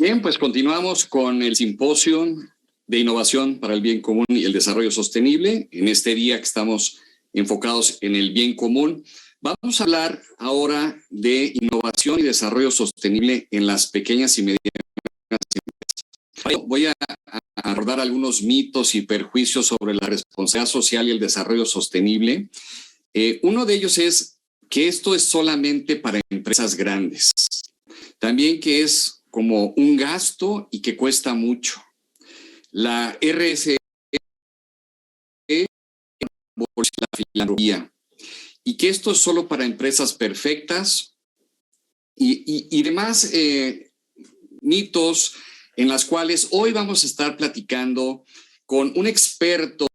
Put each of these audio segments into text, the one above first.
Bien, pues continuamos con el simposio de innovación para el bien común y el desarrollo sostenible. En este día que estamos enfocados en el bien común, vamos a hablar ahora de innovación y desarrollo sostenible en las pequeñas y medianas empresas. Voy a abordar algunos mitos y perjuicios sobre la responsabilidad social y el desarrollo sostenible. Uno de ellos es que esto es solamente para empresas grandes. También que es como un gasto y que cuesta mucho. La RSE, la filantropía, y que esto es solo para empresas perfectas y demás mitos en las cuales hoy vamos a estar platicando con un experto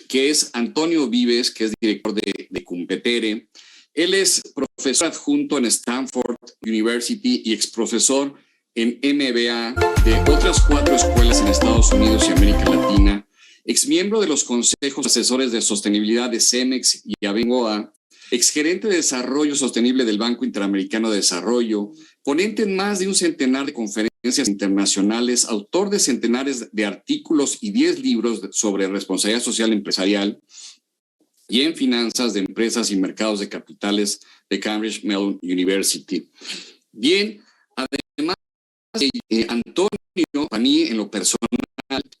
que es Antonio Vives, que es director de Competere. Él es profesor adjunto en Stanford University y exprofesor en MBA de otras 4 escuelas en Estados Unidos y América Latina, exmiembro de los consejos asesores de sostenibilidad de CEMEX y Abengoa, exgerente de desarrollo sostenible del Banco Interamericano de Desarrollo, ponente en más de un centenar de conferencias internacionales, autor de centenares de artículos y 10 libros sobre responsabilidad social empresarial, y en finanzas de empresas y mercados de capitales de Cambridge Mellon University. Bien, además, Antonio, para mí en lo personal,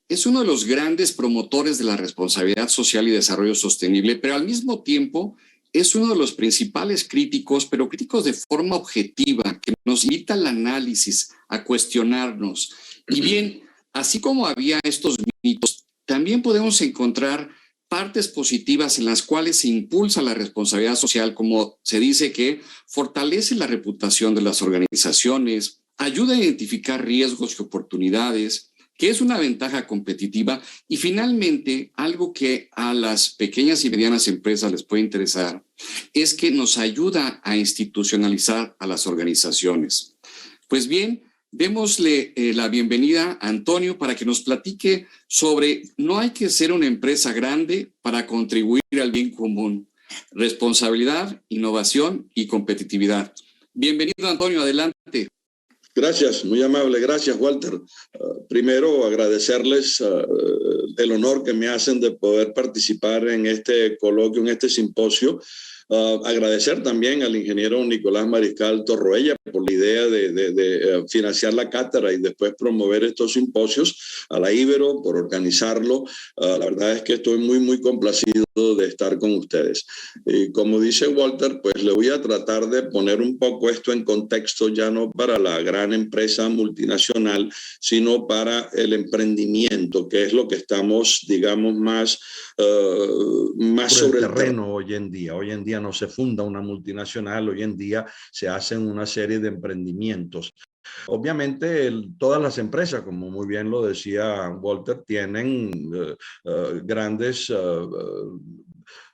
es uno de los grandes promotores de la responsabilidad social y desarrollo sostenible, pero al mismo tiempo es uno de los principales críticos, pero críticos de forma objetiva, que nos invita al análisis, a cuestionarnos. Y bien, así como había estos mitos, también podemos encontrar partes positivas en las cuales se impulsa la responsabilidad social, como se dice que fortalece la reputación de las organizaciones, ayuda a identificar riesgos y oportunidades, que es una ventaja competitiva y finalmente algo que a las pequeñas y medianas empresas les puede interesar es que nos ayuda a institucionalizar a las organizaciones. Pues bien, démosle la bienvenida a Antonio para que nos platique sobre no hay que ser una empresa grande para contribuir al bien común. Responsabilidad, innovación y competitividad. Bienvenido, Antonio, adelante. Gracias, muy amable. Gracias, Walter. Primero, agradecerles el honor que me hacen de poder participar en este coloquio, en este simposio. Agradecer también al ingeniero Nicolás Mariscal Torroella por la idea de financiar la cátedra y después promover estos simposios, a la Ibero por organizarlo. La verdad es que estoy muy complacido de estar con ustedes. Y como dice Walter, pues le voy a tratar de poner un poco esto en contexto, ya no para la gran empresa multinacional, sino para el emprendimiento, que es lo que estamos, digamos, más sobre el terreno hoy en día. Hoy en día no se funda una multinacional, hoy en día se hacen una serie de emprendimientos. Obviamente todas las empresas, como muy bien lo decía Walter, tienen grandes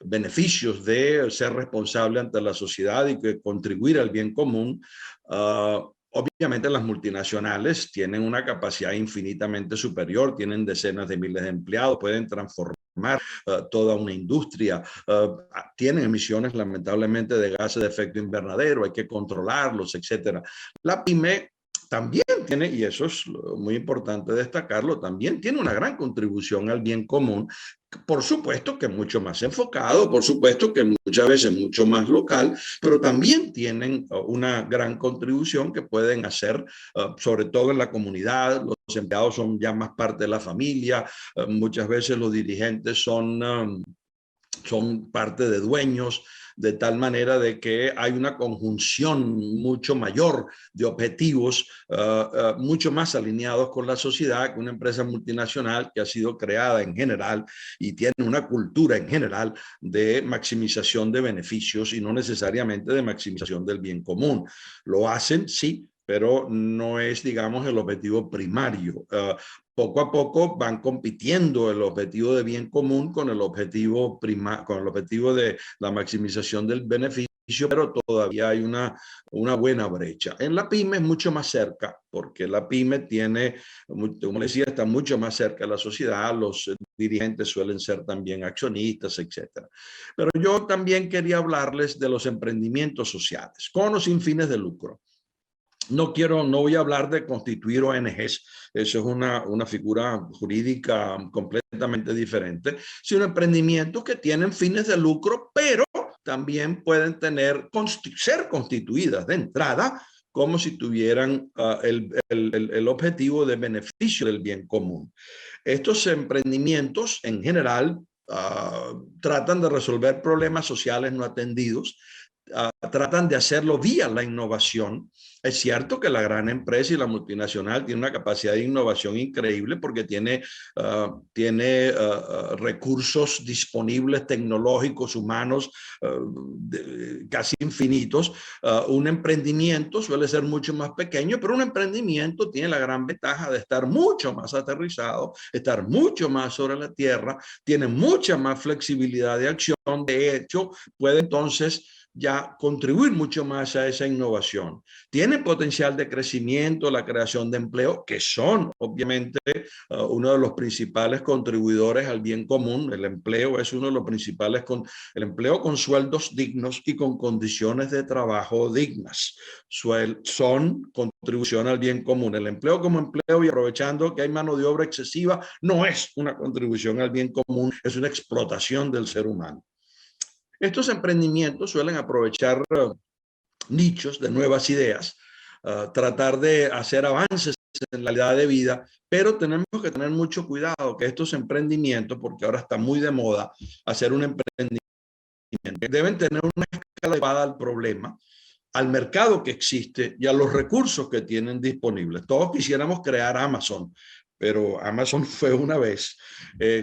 beneficios de ser responsable ante la sociedad y que contribuir al bien común. Obviamente las multinacionales tienen una capacidad infinitamente superior, tienen decenas de miles de empleados, pueden transformar toda una industria, tienen emisiones lamentablemente de gases de efecto invernadero, hay que controlarlos, etcétera. La pyme también tiene, y eso es muy importante destacarlo, también tiene una gran contribución al bien común, por supuesto que mucho más enfocado, por supuesto que muchas veces mucho más local, pero también tienen una gran contribución que pueden hacer, sobre todo en la comunidad. Los empleados son ya más parte de la familia, muchas veces los dirigentes son parte de dueños, de tal manera de que hay una conjunción mucho mayor de objetivos, mucho más alineados con la sociedad que una empresa multinacional que ha sido creada en general y tiene una cultura en general de maximización de beneficios y no necesariamente de maximización del bien común. Lo hacen, sí, pero no es, digamos, el objetivo primario. Poco a poco van compitiendo el objetivo de bien común con el objetivo de la maximización del beneficio, pero todavía hay una buena brecha. En la pyme es mucho más cerca, porque la pyme tiene, como decía, está mucho más cerca de la sociedad, los dirigentes suelen ser también accionistas, etc. Pero yo también quería hablarles de los emprendimientos sociales, con o sin fines de lucro. No voy a hablar de constituir ONGs, eso es una figura jurídica completamente diferente, sino emprendimientos que tienen fines de lucro, pero también pueden ser constituidas de entrada como si tuvieran el objetivo de beneficio del bien común. Estos emprendimientos en general tratan de resolver problemas sociales no atendidos, tratan de hacerlo vía la innovación. Es cierto que la gran empresa y la multinacional tiene una capacidad de innovación increíble porque tiene recursos disponibles, tecnológicos, humanos, casi infinitos. Un emprendimiento suele ser mucho más pequeño, pero un emprendimiento tiene la gran ventaja de estar mucho más aterrizado, estar mucho más sobre la tierra, tiene mucha más flexibilidad de acción. De hecho, puede entonces ya contribuir mucho más a esa innovación. Tiene potencial de crecimiento, la creación de empleo, que son obviamente uno de los principales contribuidores al bien común. El empleo es uno de los principales, el empleo con sueldos dignos y con condiciones de trabajo dignas. Son contribución al bien común. El empleo como empleo, y aprovechando que hay mano de obra excesiva, no es una contribución al bien común, es una explotación del ser humano. Estos emprendimientos suelen aprovechar nichos de nuevas ideas, tratar de hacer avances en la calidad de vida, pero tenemos que tener mucho cuidado que estos emprendimientos, porque ahora está muy de moda hacer un emprendimiento, deben tener una escala elevada al problema, al mercado que existe y a los recursos que tienen disponibles. Todos quisiéramos crear Amazon, pero Amazon fue una vez.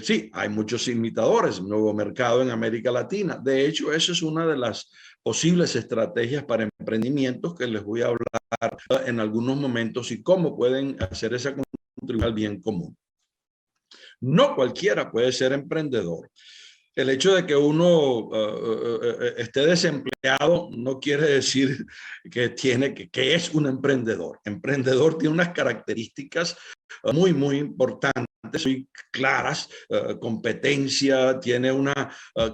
Sí, hay muchos imitadores, un nuevo mercado en América Latina. De hecho, eso es una de las posibles estrategias para emprendimientos que les voy a hablar en algunos momentos y cómo pueden hacer esa contribución al bien común. No cualquiera puede ser emprendedor. El hecho de que uno esté desempleado no quiere decir que es un emprendedor. Emprendedor tiene unas características muy importantes y claras, competencia, tiene una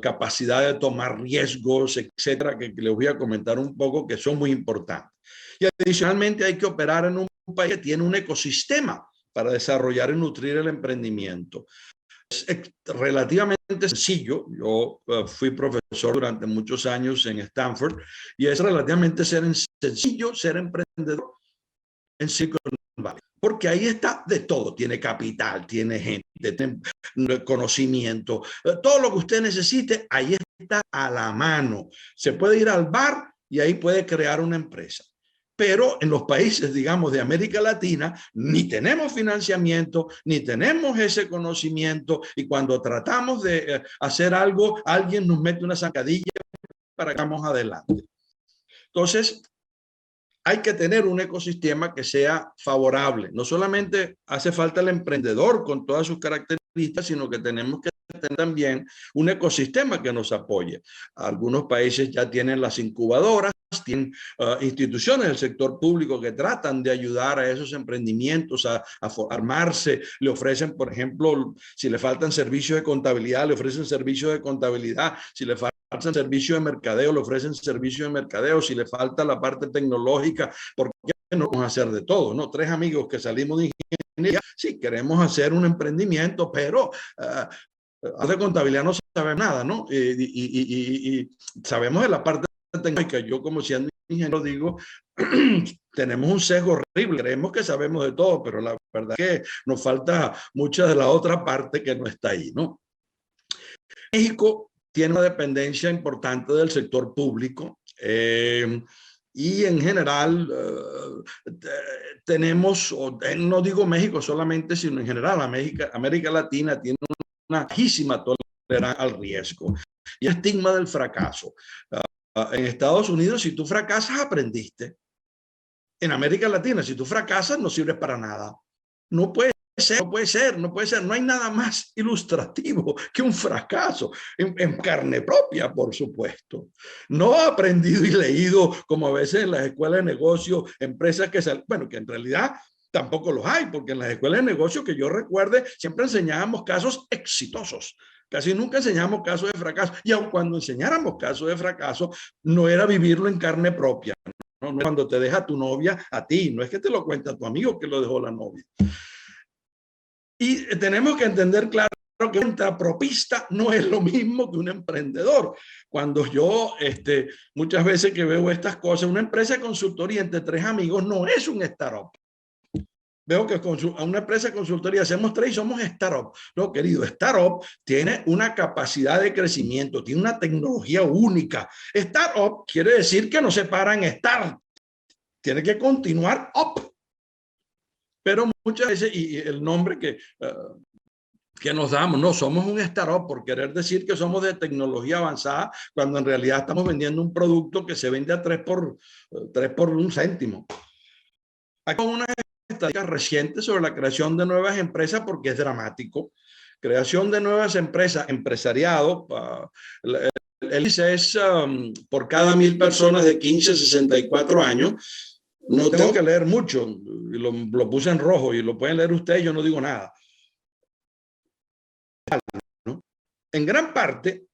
capacidad de tomar riesgos, etcétera, que les voy a comentar un poco, que son muy importantes. Y adicionalmente hay que operar en un país que tiene un ecosistema para desarrollar y nutrir el emprendimiento. Es relativamente sencillo. Yo fui profesor durante muchos años en Stanford y es relativamente sencillo ser emprendedor en Silicon Valley, porque ahí está de todo. Tiene capital, tiene gente, tiene conocimiento, todo lo que usted necesite, ahí está a la mano. Se puede ir al bar y ahí puede crear una empresa. Pero en los países, digamos, de América Latina, ni tenemos financiamiento, ni tenemos ese conocimiento, y cuando tratamos de hacer algo, alguien nos mete una zancadilla para que vamos adelante. Entonces, hay que tener un ecosistema que sea favorable. No solamente hace falta el emprendedor con todas sus características, sino que tenemos que tener también un ecosistema que nos apoye. Algunos países ya tienen las incubadoras, tienen instituciones del sector público que tratan de ayudar a esos emprendimientos a armarse. Le ofrecen, por ejemplo, si le faltan servicios de contabilidad, le ofrecen servicios de contabilidad. Si le faltan servicios de mercadeo, le ofrecen servicios de mercadeo. Si le falta la parte tecnológica, ¿por qué no vamos a hacer de todo? ¿No? Tres amigos que salimos de ingeniería, sí, queremos hacer un emprendimiento, pero de contabilidad no sabemos nada, ¿no? Y sabemos de la parte tecnológica. Yo, como siendo ingeniero, digo, tenemos un sesgo horrible, creemos que sabemos de todo, pero la verdad es que nos falta mucha de la otra parte que no está ahí, ¿no? México tiene una dependencia importante del sector público, y en general tenemos, no digo México solamente, sino en general América Latina tiene una bajísima tolerancia al riesgo y estigma del fracaso. En Estados Unidos, si tú fracasas, aprendiste. En América Latina, si tú fracasas, no sirves para nada. No puede ser. No hay nada más ilustrativo que un fracaso en carne propia, por supuesto. No aprendido y leído como a veces en las escuelas de negocio, empresas que que en realidad tampoco los hay, porque en las escuelas de negocio que yo recuerde siempre enseñábamos casos exitosos. Casi nunca enseñamos casos de fracaso, y aun cuando enseñáramos casos de fracaso, no era vivirlo en carne propia, ¿no? ¿no? No es cuando te deja tu novia a ti, no es que te lo cuenta tu amigo que lo dejó la novia. Y tenemos que entender claro que un propista no es lo mismo que un emprendedor. Cuando yo, muchas veces que veo estas cosas, una empresa de consultoría entre 3 amigos no es un startup. Veo que a una empresa de consultoría hacemos 3 y somos startup. No, querido, startup tiene una capacidad de crecimiento, tiene una tecnología única. Startup quiere decir que no se para en start, tiene que continuar up. Pero muchas veces, y el nombre que nos damos, no somos un startup por querer decir que somos de tecnología avanzada, cuando en realidad estamos vendiendo un producto que se vende a 3 por 1 céntimo. Hay una estadística reciente sobre la creación de nuevas empresas porque es dramático. Creación de nuevas empresas, empresariado, el índice es por cada 1000 personas de 15 a 64 años. No tengo que leer mucho, y lo puse en rojo y lo pueden leer ustedes, yo no digo nada. ¿No? En gran parte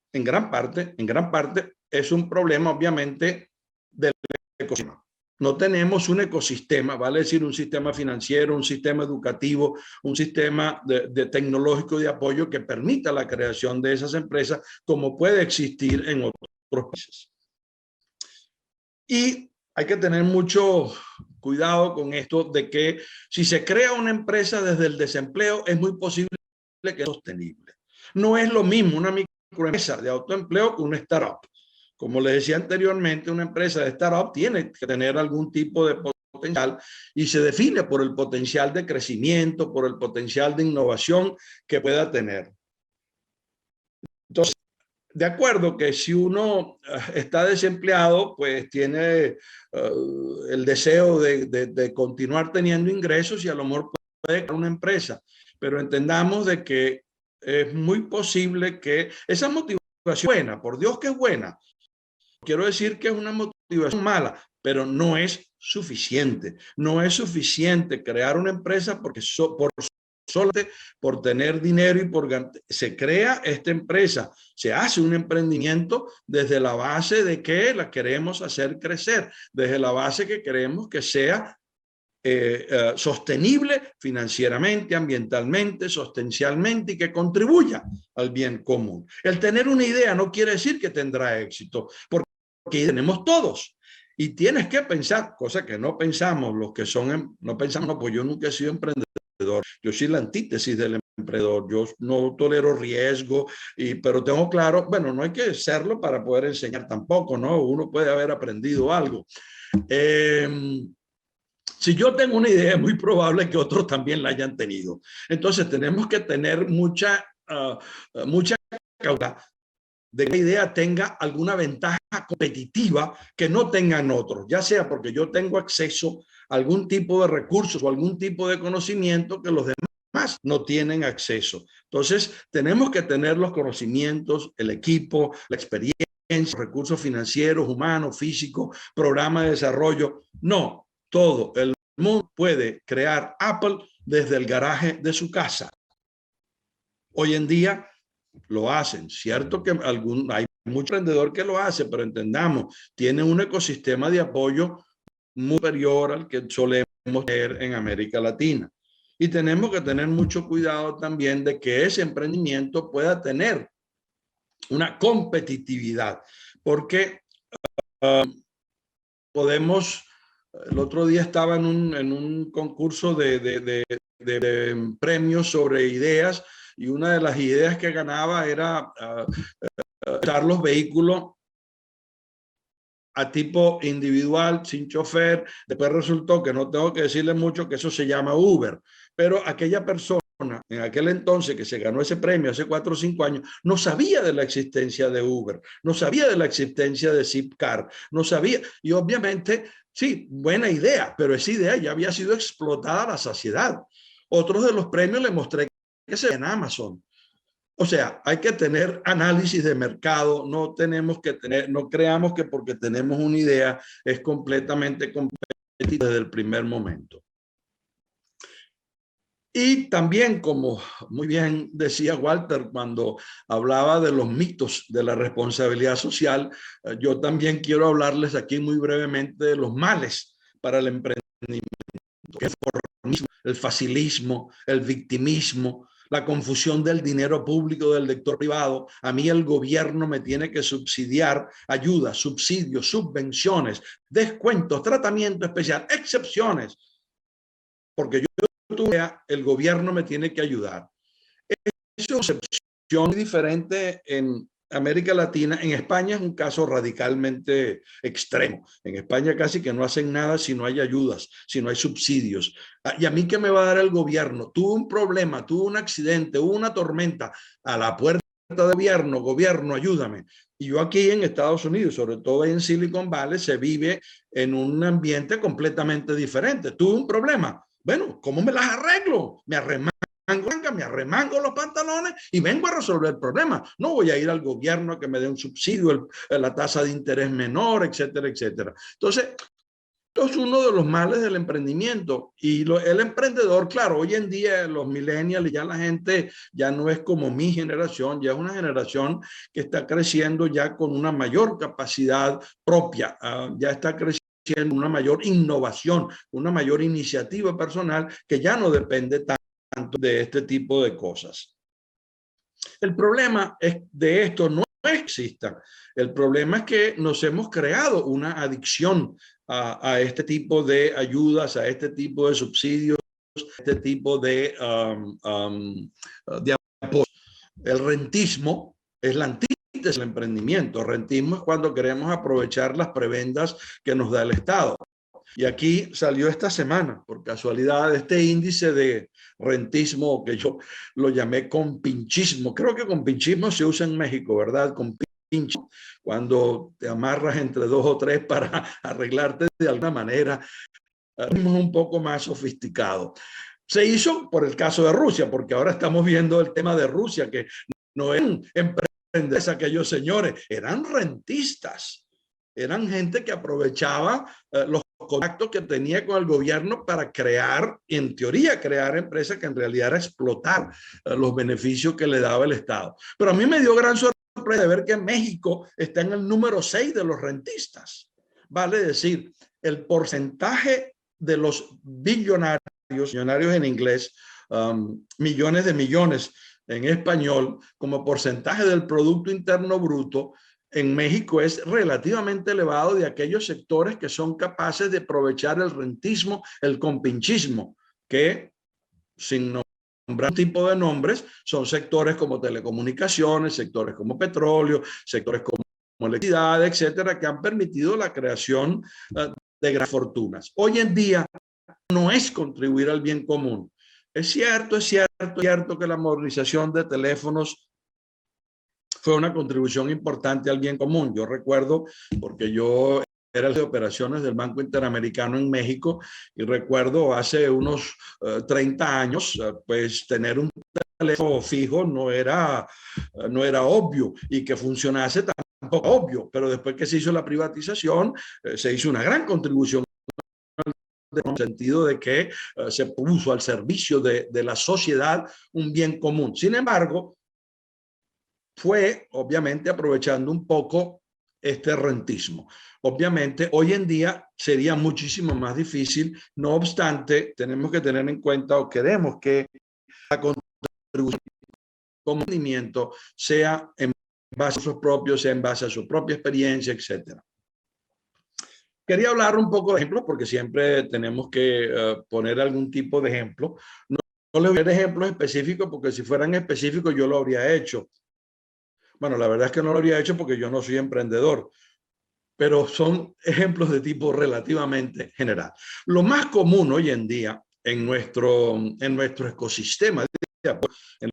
es un problema obviamente del ecosistema. No tenemos un ecosistema, vale decir un sistema financiero, un sistema educativo, un sistema de tecnológico de apoyo que permita la creación de esas empresas como puede existir en otros países. Y hay que tener mucho cuidado con esto de que si se crea una empresa desde el desempleo es muy posible que sea sostenible. No es lo mismo una microempresa de autoempleo que una startup. Como les decía anteriormente, una empresa de startup tiene que tener algún tipo de potencial y se define por el potencial de crecimiento, por el potencial de innovación que pueda tener. Entonces, de acuerdo que si uno está desempleado, pues tiene el deseo de continuar teniendo ingresos y a lo mejor puede crear una empresa, pero entendamos de que es muy posible que esa motivación es buena, por Dios que es buena. Quiero decir que es una motivación mala, pero no es suficiente. No es suficiente crear una empresa porque solamente por tener dinero y se crea esta empresa, se hace un emprendimiento desde la base de que la queremos hacer crecer, desde la base que queremos que sea sostenible financieramente, ambientalmente, sustancialmente y que contribuya al bien común. El tener una idea no quiere decir que tendrá éxito, porque tenemos todos. Y tienes que pensar, cosa que no pensamos los que son, no pensamos, no, pues yo nunca he sido emprendedor, yo soy la antítesis del emprendedor, yo no tolero riesgo, pero tengo claro, bueno, no hay que serlo para poder enseñar tampoco, ¿no? Uno puede haber aprendido algo. Si yo tengo una idea, es muy probable que otros también la hayan tenido. Entonces tenemos que tener mucha cautela de que la idea tenga alguna ventaja competitiva que no tengan otros, ya sea porque yo tengo acceso a algún tipo de recursos o algún tipo de conocimiento que los demás no tienen acceso. Entonces tenemos que tener los conocimientos, el equipo, la experiencia, los recursos financieros, humanos, físicos, programa de desarrollo. No, todo el mundo puede crear Apple desde el garaje de su casa. Hoy en día lo hacen. Cierto que hay mucho emprendedor que lo hace, pero entendamos, tiene un ecosistema de apoyo muy superior al que solemos tener en América Latina. Y tenemos que tener mucho cuidado también de que ese emprendimiento pueda tener una competitividad, porque podemos, el otro día estaba en un concurso de premios sobre ideas y una de las ideas que ganaba era usar los vehículos a tipo individual, sin chofer. Después resultó que no tengo que decirle mucho que eso se llama Uber, pero aquella persona en aquel entonces que se ganó ese premio hace 4 o 5 años, no sabía de la existencia de Uber, no sabía de la existencia de Zipcar, no sabía, y obviamente, sí, buena idea, pero esa idea ya había sido explotada a la saciedad. Otros de los premios le mostré que se en Amazon. O sea, hay que tener análisis de mercado, no creamos que porque tenemos una idea es completamente competitiva desde el primer momento. Y también, como muy bien decía Walter cuando hablaba de los mitos de la responsabilidad social, yo también quiero hablarles aquí muy brevemente de los males para el emprendimiento, que es el facilismo, el victimismo, la confusión del dinero público del sector privado. A mí el gobierno me tiene que subsidiar ayudas, subsidios, subvenciones, descuentos, tratamiento especial, excepciones, porque el gobierno me tiene que ayudar. Es una concepción diferente en América Latina. En España es un caso radicalmente extremo. En España casi que no hacen nada si no hay ayudas, si no hay subsidios. ¿Y a mí qué me va a dar el gobierno? Tuve un problema, tuve un accidente, hubo una tormenta, a la puerta del gobierno, gobierno, ayúdame. Y yo aquí en Estados Unidos, sobre todo en Silicon Valley, se vive en un ambiente completamente diferente. Tuve un problema. Bueno, ¿cómo me las arreglo? Me arremango los pantalones y vengo a resolver el problema. No voy a ir al gobierno a que me dé un subsidio, la tasa de interés menor, etcétera, etcétera. Entonces, esto es uno de los males del emprendimiento. Y el emprendedor, claro, hoy en día los millennials, ya la gente ya no es como mi generación, ya es una generación que está creciendo ya con una mayor capacidad propia, ya está creciendo una mayor innovación, una mayor iniciativa personal que ya no depende tanto de este tipo de cosas. El problema de esto no es que exista. El problema es que nos hemos creado una adicción a este tipo de ayudas, a este tipo de subsidios, a este tipo de apoyo. El rentismo es la antítesis del emprendimiento. El rentismo es cuando queremos aprovechar las prebendas que nos da el Estado. Y aquí salió esta semana, por casualidad, este índice de rentismo que yo lo llamé compinchismo. Creo que compinchismo se usa en México, ¿verdad? Compincho, cuando te amarras entre dos o tres para arreglarte de alguna manera. Es un poco más sofisticado. Se hizo por el caso de Rusia, porque ahora estamos viendo el tema de Rusia, que no eran emprendedores aquellos señores, eran rentistas. Eran gente que aprovechaba los contactos que tenía con el gobierno para crear, en teoría, crear empresas que en realidad era explotar los beneficios que le daba el Estado. Pero a mí me dio gran sorpresa de ver que México está en el número 6 de los rentistas. Vale decir, el porcentaje de los billonarios, millonarios en inglés, millones de millones en español, como porcentaje del Producto Interno Bruto, en México es relativamente elevado de aquellos sectores que son capaces de aprovechar el rentismo, el compinchismo, que sin nombrar un tipo de nombres, son sectores como telecomunicaciones, sectores como petróleo, sectores como electricidad, etcétera, que han permitido la creación de grandes fortunas. Hoy en día no es contribuir al bien común. Es cierto que la modernización de teléfonos fue una contribución importante al bien común. Yo recuerdo, porque yo era el de operaciones del Banco Interamericano en México, y recuerdo hace unos 30 años, pues tener un teléfono fijo no era obvio, y que funcionase tampoco obvio, pero después que se hizo la privatización, se hizo una gran contribución en el sentido de que se puso al servicio de la sociedad un bien común. Sin embargo, fue obviamente aprovechando un poco este rentismo. Obviamente, hoy en día sería muchísimo más difícil. No obstante, tenemos que tener en cuenta, o queremos que la contribución como emprendimiento sea en base a sus propios, sea en base a su propia experiencia, etcétera. Quería hablar un poco de ejemplos, porque siempre tenemos que poner algún tipo de ejemplo. No les voy a dar ejemplos específicos, porque si fueran específicos yo lo habría hecho. Bueno, la verdad es que no lo habría hecho porque yo no soy emprendedor, pero son ejemplos de tipo relativamente general. Lo más común hoy en día en nuestro ecosistema, en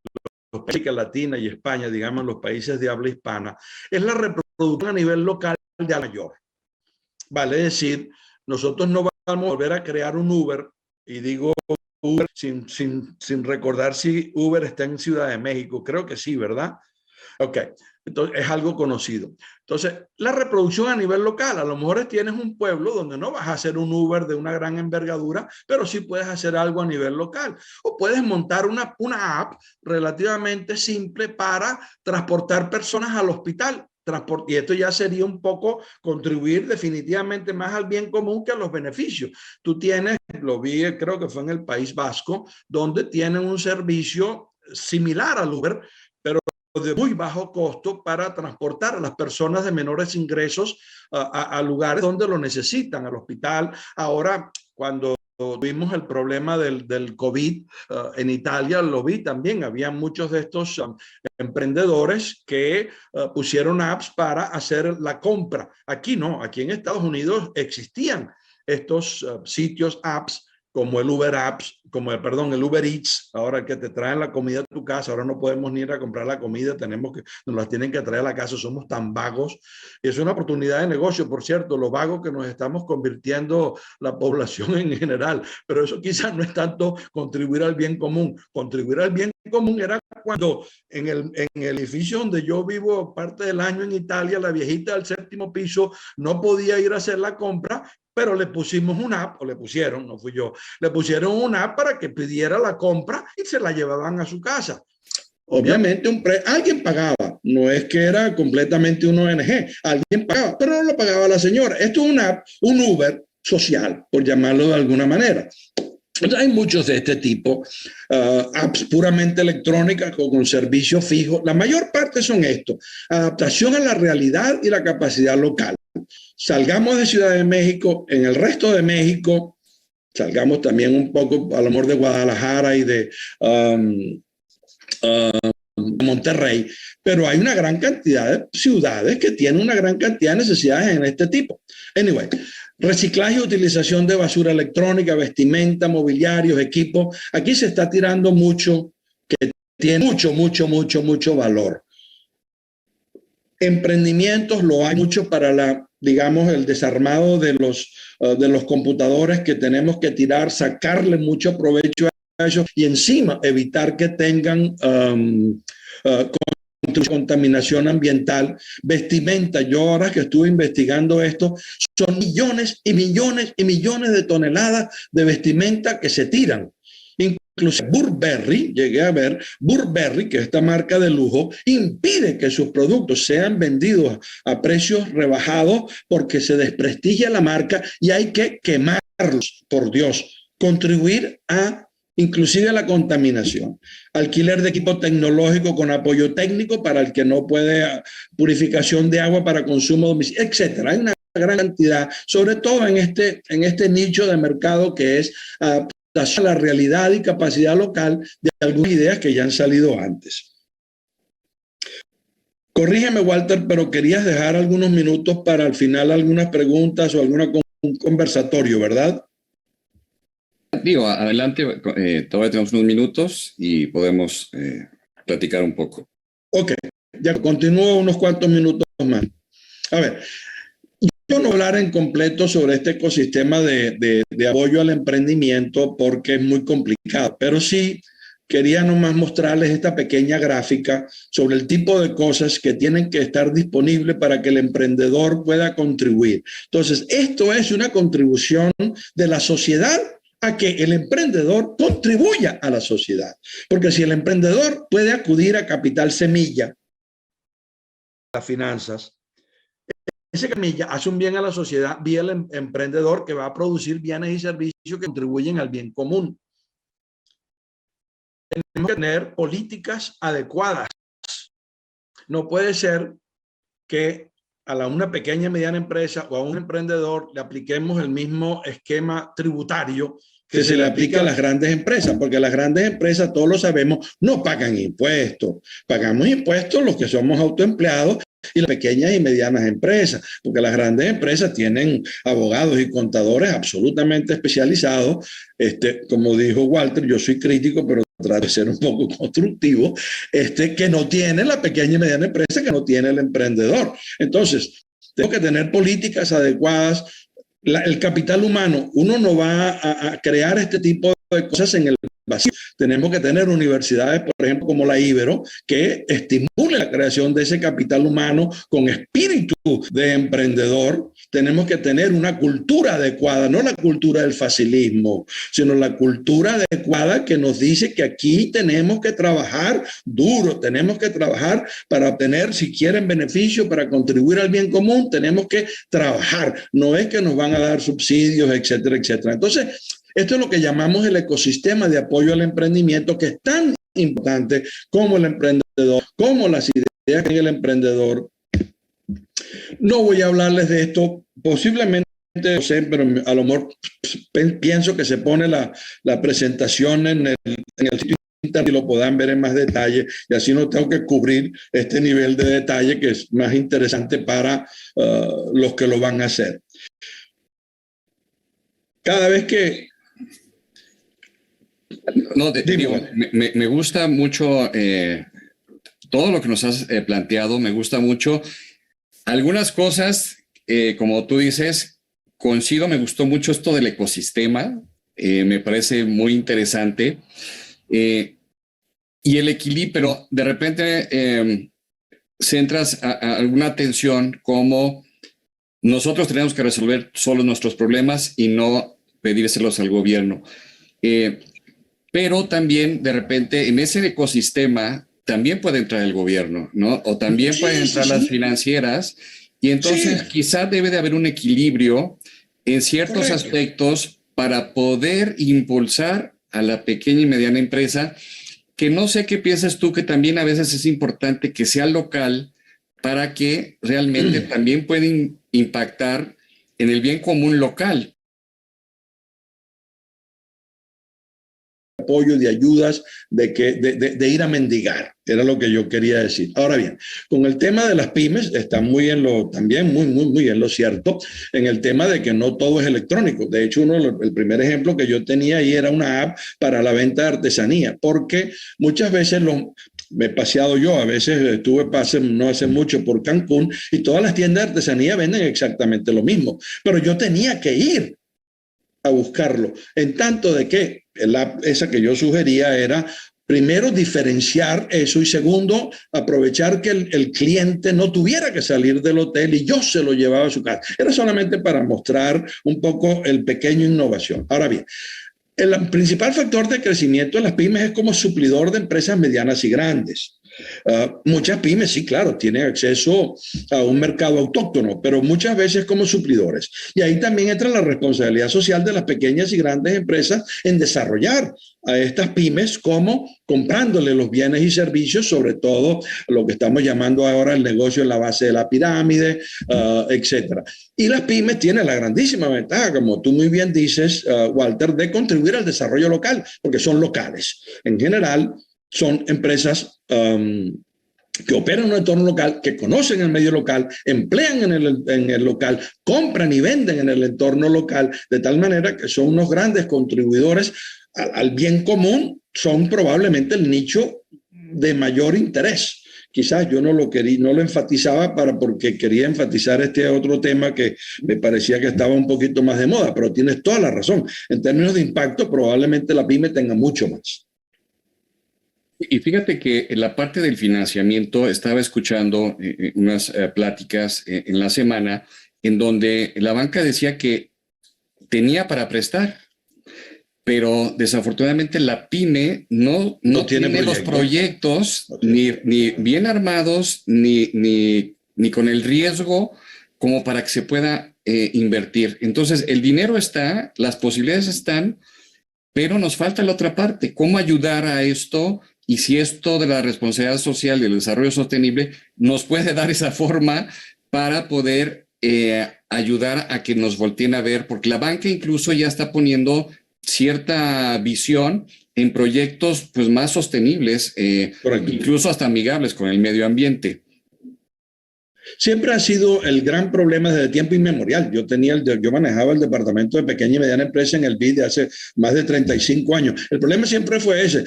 América Latina y España, digamos, los países de habla hispana, es la reproducción a nivel local de mayor. Vale decir, nosotros no vamos a volver a crear un Uber, y digo Uber sin recordar si Uber está en Ciudad de México. Creo que sí, ¿verdad? Ok, Entonces, es algo conocido. Entonces, la reproducción a nivel local, a lo mejor tienes un pueblo donde no vas a hacer un Uber de una gran envergadura, pero sí puedes hacer algo a nivel local. O puedes montar una app relativamente simple para transportar personas al hospital. Y esto ya sería un poco contribuir definitivamente más al bien común que a los beneficios. Tú tienes, lo vi, creo que fue en el País Vasco, donde tienen un servicio similar al Uber, pero de muy bajo costo para transportar a las personas de menores ingresos a lugares donde lo necesitan, al hospital. Ahora, cuando tuvimos el problema del COVID en Italia, lo vi también, había muchos de estos emprendedores que pusieron apps para hacer la compra. Aquí no, aquí en Estados Unidos existían estos sitios, apps, como el Uber Apps, el Uber Eats, ahora que te traen la comida a tu casa. Ahora no podemos ni ir a comprar la comida, nos las tienen que traer a la casa, somos tan vagos. Es una oportunidad de negocio, por cierto, lo vago que nos estamos convirtiendo la población en general, pero eso quizás no es tanto contribuir al bien común. Contribuir al bien común era cuando en el edificio donde yo vivo parte del año en Italia, la viejita del 7º piso no podía ir a hacer la compra, pero le pusimos una app, o le pusieron, no fui yo, le pusieron una app para que pidiera la compra y se la llevaban a su casa. Obviamente alguien pagaba, no es que era completamente un ONG, alguien pagaba, pero no lo pagaba la señora. Esto es una app, un Uber social, por llamarlo de alguna manera. Entonces, hay muchos de este tipo, apps puramente electrónicas con servicios fijos. La mayor parte son estos: adaptación a la realidad y la capacidad local. Salgamos de Ciudad de México, en el resto de México, salgamos también un poco a lo mejor de Guadalajara y de Monterrey, pero hay una gran cantidad de ciudades que tienen una gran cantidad de necesidades en este tipo. Anyway, reciclaje y utilización de basura electrónica, vestimenta, mobiliarios, equipos. Aquí se está tirando mucho, que tiene mucho valor. Emprendimientos lo hay mucho para el desarmado de los computadores que tenemos que tirar, sacarle mucho provecho a ellos y encima evitar que tengan contaminación ambiental. Vestimenta, yo ahora que estuve investigando esto, son millones y millones y millones de toneladas de vestimenta que se tiran. Incluso Burberry, llegué a ver, Burberry, que es esta marca de lujo, impide que sus productos sean vendidos a precios rebajados porque se desprestigia la marca y hay que quemarlos, por Dios. Contribuir a inclusive la contaminación. Alquiler de equipo tecnológico con apoyo técnico para el que no puede, purificación de agua para consumo domiciliario, etcétera. Hay una gran cantidad, sobre todo en este nicho de mercado que es a la realidad y capacidad local de algunas ideas que ya han salido antes. Corrígeme, Walter, pero querías dejar algunos minutos para al final algunas preguntas o un conversatorio, ¿verdad? Digo, adelante, todavía tenemos unos minutos y podemos platicar un poco. Ok, ya continúo unos cuantos minutos más. A ver, yo no hablar en completo sobre este ecosistema de apoyo al emprendimiento porque es muy complicado, pero sí quería nomás mostrarles esta pequeña gráfica sobre el tipo de cosas que tienen que estar disponibles para que el emprendedor pueda contribuir. Entonces, esto es una contribución de la sociedad a que el emprendedor contribuya a la sociedad. Porque si el emprendedor puede acudir a capital semilla, las finanzas, ese semilla hace un bien a la sociedad vía el emprendedor que va a producir bienes y servicios que contribuyen al bien común. Tenemos que tener políticas adecuadas. No puede ser que a una pequeña y mediana empresa o a un emprendedor le apliquemos el mismo esquema tributario que se le aplica a las grandes empresas, porque las grandes empresas, todos lo sabemos, no pagan impuestos. Pagamos impuestos los que somos autoempleados y las pequeñas y medianas empresas, porque las grandes empresas tienen abogados y contadores absolutamente especializados. Como dijo Walter, yo soy crítico, pero trato de ser un poco constructivo, que no tiene la pequeña y mediana empresa, que no tiene el emprendedor. Entonces, tengo que tener políticas adecuadas. El capital humano, uno no va a crear este tipo de cosas en el vacío. Tenemos que tener universidades, por ejemplo, como la Ibero, que estimulen la creación de ese capital humano con espíritu de emprendedor. Tenemos que tener una cultura adecuada, no la cultura del facilismo, sino la cultura adecuada que nos dice que aquí tenemos que trabajar duro, tenemos que trabajar para obtener, si quieren, beneficio, para contribuir al bien común, tenemos que trabajar. No es que nos van a dar subsidios, etcétera, etcétera. Entonces, esto es lo que llamamos el ecosistema de apoyo al emprendimiento, que es tan importante como el emprendedor, como las ideas que el emprendedor. No voy a hablarles de esto, posiblemente, no sé, pero a lo mejor pienso que se pone la presentación en el sitio internet y lo puedan ver en más detalle, y así no tengo que cubrir este nivel de detalle que es más interesante para los que lo van a hacer. Cada vez que... No, digo, me gusta mucho todo lo que nos has planteado, me gusta mucho. Algunas cosas, como tú dices, coincido, me gustó mucho esto del ecosistema, me parece muy interesante. Y el equilibrio, pero de repente centras a alguna atención como nosotros tenemos que resolver solo nuestros problemas y no pedírselos al gobierno. Pero también de repente en ese ecosistema también puede entrar el gobierno, ¿no? O también pueden entrar las financieras, y entonces quizá debe de haber un equilibrio en ciertos aspectos para poder impulsar a la pequeña y mediana empresa, que no sé qué piensas tú, que también a veces es importante que sea local para que realmente también pueden impactar en el bien común local. Apoyo, de ayudas, de ir a mendigar, era lo que yo quería decir. Ahora bien, con el tema de las pymes, está también muy en lo cierto, en el tema de que no todo es electrónico. De hecho, el primer ejemplo que yo tenía ahí era una app para la venta de artesanía, porque muchas veces me he paseado yo, a veces estuve no hace mucho por Cancún, y todas las tiendas de artesanía venden exactamente lo mismo, pero yo tenía que ir a buscarlo, en tanto de que esa que yo sugería era, primero, diferenciar eso, y segundo, aprovechar que el cliente no tuviera que salir del hotel y yo se lo llevaba a su casa. Era solamente para mostrar un poco el pequeño innovación. Ahora bien, el principal factor de crecimiento de las pymes es como suplidor de empresas medianas y grandes. Muchas pymes, sí, claro, tienen acceso a un mercado autóctono, pero muchas veces como suplidores. Y ahí también entra la responsabilidad social de las pequeñas y grandes empresas en desarrollar a estas pymes, como comprándole los bienes y servicios, sobre todo lo que estamos llamando ahora el negocio en la base de la pirámide, etcétera. Y las pymes tienen la grandísima ventaja, como tú muy bien dices, Walter, de contribuir al desarrollo local, porque son locales. En general, son empresas que operan en un entorno local, que conocen el medio local, emplean en el local, compran y venden en el entorno local, de tal manera que son unos grandes contribuidores al bien común, son probablemente el nicho de mayor interés. Quizás yo no lo enfatizaba porque quería enfatizar este otro tema que me parecía que estaba un poquito más de moda, pero tienes toda la razón. En términos de impacto, probablemente la pyme tenga mucho más. Y fíjate que en la parte del financiamiento estaba escuchando unas pláticas en la semana en donde la banca decía que tenía para prestar, pero desafortunadamente la pyme no tiene los proyectos ni bien armados ni con el riesgo como para que se pueda invertir. Entonces el dinero está, las posibilidades están, pero nos falta la otra parte, cómo ayudar a esto. Y si esto de la responsabilidad social y el desarrollo sostenible nos puede dar esa forma para poder ayudar a que nos volteen a ver, porque la banca incluso ya está poniendo cierta visión en proyectos pues, más sostenibles, incluso hasta amigables con el medio ambiente. Siempre ha sido el gran problema desde tiempo inmemorial. Yo manejaba el departamento de pequeña y mediana empresa en el BID de hace más de 35 años. El problema siempre fue ese.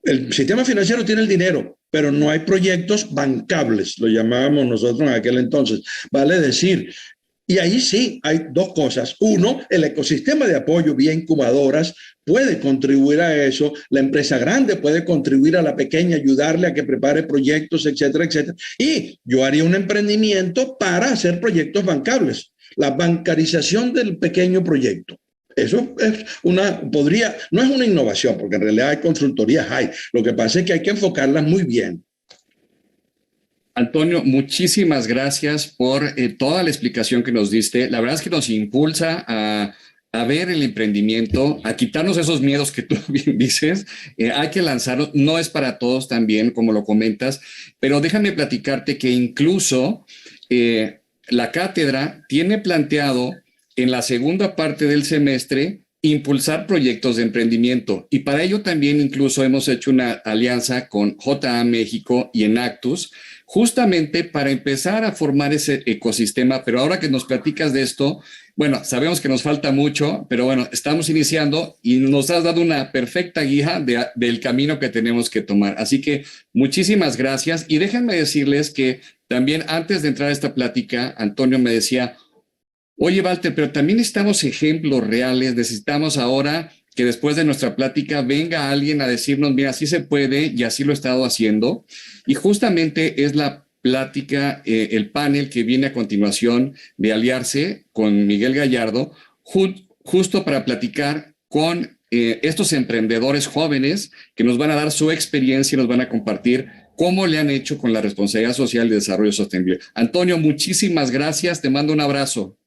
El sistema financiero tiene el dinero, pero no hay proyectos bancables, lo llamábamos nosotros en aquel entonces. Vale decir, Y ahí sí hay dos cosas. Uno, el ecosistema de apoyo vía incubadoras puede contribuir a eso. La empresa grande puede contribuir a la pequeña, ayudarle a que prepare proyectos, etcétera, etcétera. Y yo haría un emprendimiento para hacer proyectos bancables. La bancarización del pequeño proyecto. Eso es no es una innovación, porque en realidad hay consultorías, Lo que pasa es que hay que enfocarlas muy bien. Antonio, muchísimas gracias por toda la explicación que nos diste. La verdad es que nos impulsa a ver el emprendimiento, a quitarnos esos miedos que tú bien dices. Hay que lanzarlo. No es para todos también, como lo comentas, pero déjame platicarte que incluso la cátedra tiene planteado en la segunda parte del semestre impulsar proyectos de emprendimiento, y para ello también incluso hemos hecho una alianza con JA México y Enactus, justamente para empezar a formar ese ecosistema. Pero ahora que nos platicas de esto, bueno, sabemos que nos falta mucho, pero bueno, estamos iniciando y nos has dado una perfecta guía del camino que tenemos que tomar. Así que muchísimas gracias, y déjenme decirles que también antes de entrar a esta plática, Antonio me decía: oye, Walter, pero también necesitamos ejemplos reales. Necesitamos ahora que después de nuestra plática venga alguien a decirnos, mira, sí se puede, y así lo he estado haciendo. Y justamente es la plática, el panel que viene a continuación de aliarse con Miguel Gallardo, justo para platicar con estos emprendedores jóvenes que nos van a dar su experiencia y nos van a compartir cómo le han hecho con la responsabilidad social y desarrollo sostenible. Antonio, muchísimas gracias. Te mando un abrazo.